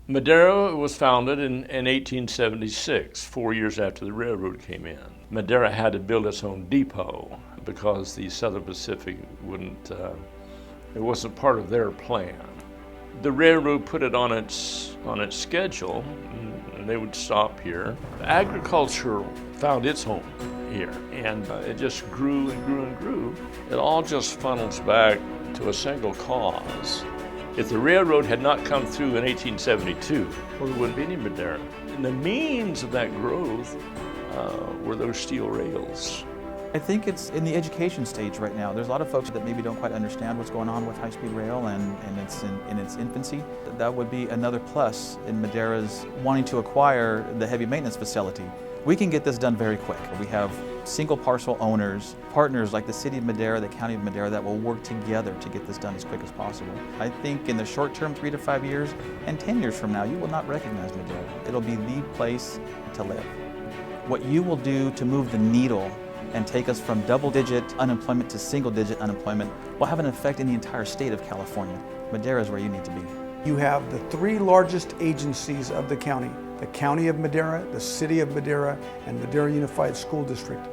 Madera was founded in 1876, 4 years after the railroad came in. Madera had to build its own depot because the Southern Pacific wouldn't, it wasn't part of their plan. The railroad put it on its schedule, and they would stop here. Agriculture found its home here, and it just grew and grew and grew. It all just funnels back to a single cause. If the railroad had not come through in 1872, well, there wouldn't be any Madera. And the means of that growth were those steel rails. I think it's in the education stage right now. There's a lot of folks that maybe don't quite understand what's going on with high-speed rail and it's in its infancy. That would be another plus in Madera's wanting to acquire the heavy maintenance facility. We can get this done very quick. We have single parcel owners, partners like the City of Madera, the County of Madera that will work together to get this done as quick as possible. I think in the short term, 3 to 5 years, and 10 years from now, you will not recognize Madera. It'll be the place to live. What you will do to move the needle and take us from double-digit unemployment to single-digit unemployment will have an effect in the entire state of California. Madera is where you need to be. You have the 3 largest agencies of the County of Madera, the City of Madera, and Madera Unified School District,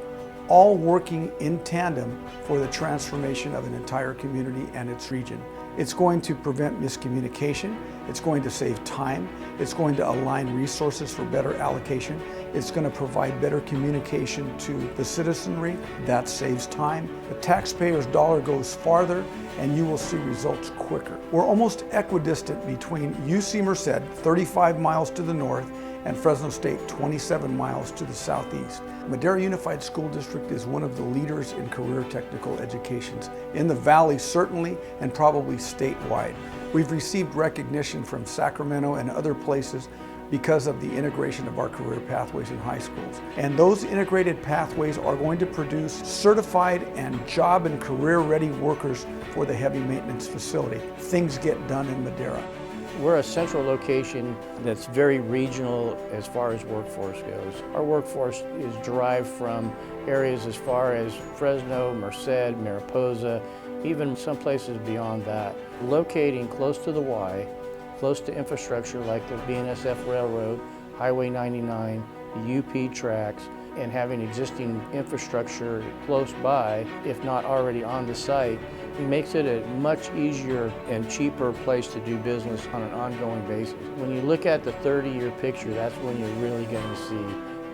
all working in tandem for the transformation of an entire community and its region. It's going to prevent miscommunication, it's going to save time, it's going to align resources for better allocation, it's going to provide better communication to the citizenry, that saves time. The taxpayer's dollar goes farther and you will see results quicker. We're almost equidistant between UC Merced, 35 miles to the north, and Fresno State, 27 miles to the southeast. Madera Unified School District is one of the leaders in career technical educations, in the Valley certainly, and probably statewide. We've received recognition from Sacramento and other places because of the integration of our career pathways in high schools. And those integrated pathways are going to produce certified and job and career ready workers for the heavy maintenance facility. Things get done in Madera. We're a central location that's very regional as far as workforce goes. Our workforce is derived from areas as far as Fresno, Merced, Mariposa, even some places beyond that. Locating close to the Y, close to infrastructure like the BNSF Railroad, Highway 99, the UP tracks, and having existing infrastructure close by, if not already on the site, it makes it a much easier and cheaper place to do business on an ongoing basis. When you look at the 30-year picture, that's when you're really going to see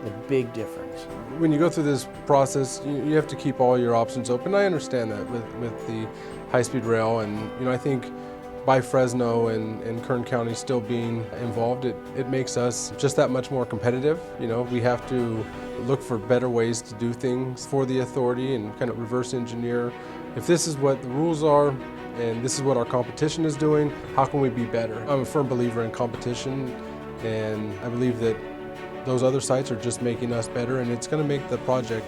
the big difference. When you go through this process, you have to keep all your options open. I understand that with the high-speed rail, and I think by Fresno and Kern County still being involved, it makes us just that much more competitive. We have to look for better ways to do things for the authority and kind of reverse engineer. If this is what the rules are and this is what our competition is doing, how can we be better? I'm a firm believer in competition, and I believe that those other sites are just making us better, and it's going to make the project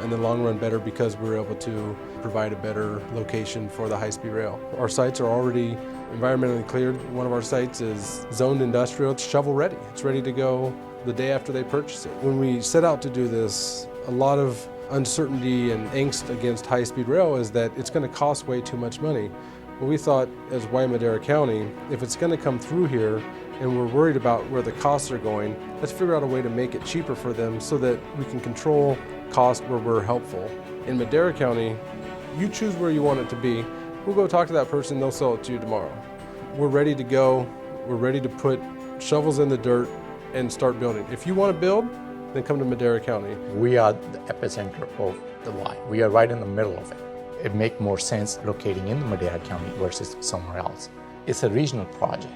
in the long run better because we're able to provide a better location for the high-speed rail. Our sites are already environmentally cleared. One of our sites is zoned industrial. It's shovel ready. It's ready to go the day after they purchase it. When we set out to do this, a lot of uncertainty and angst against high-speed rail is that it's going to cost way too much money. Well, we thought as WYE Madera County, if it's going to come through here and we're worried about where the costs are going, let's figure out a way to make it cheaper for them so that we can control cost where we're helpful. In Madera County, you choose where you want it to be. We'll go talk to that person, they'll sell it to you tomorrow. We're ready to go. We're ready to put shovels in the dirt and start building. If you want to build, then come to Madera County. We are the epicenter of the WYE. We are right in the middle of it. It makes more sense locating in the Madera County versus somewhere else. It's a regional project.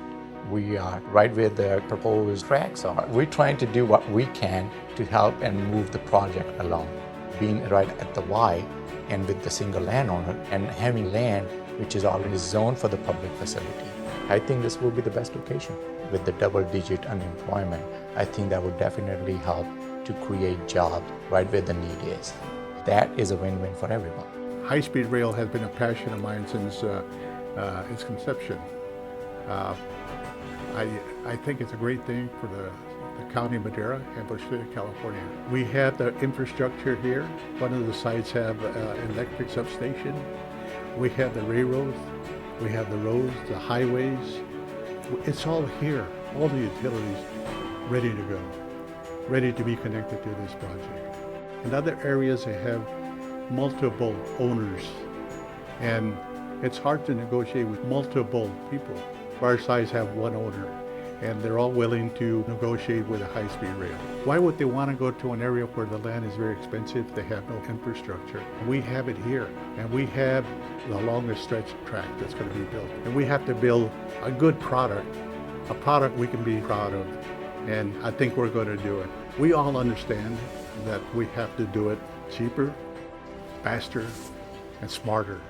We are right where the proposed tracks are. We're trying to do what we can to help and move the project along. Being right at the WYE and with the single landowner and having land which is already zoned for the public facility, I think this will be the best location. With the double-digit unemployment, I think that would definitely help to create jobs right where the need is. That is a win-win for everyone. High-speed rail has been a passion of mine since its conception. I think it's a great thing for the County of Madera and for the State of California. We have the infrastructure here. One of the sites have an electric substation. We have the railroads. We have the roads, the highways. It's all here. all the utilities ready to go, ready to be connected to this project. In other areas, they have multiple owners, and it's hard to negotiate with multiple people. Our sites have one owner, and they're all willing to negotiate with a high-speed rail. Why would they want to go to an area where the land is very expensive? They have no infrastructure. We have it here, and we have the longest stretch track that's going to be built. And we have to build a good product, a product we can be proud of, and I think we're going to do it. We all understand that we have to do it cheaper, faster, and smarter.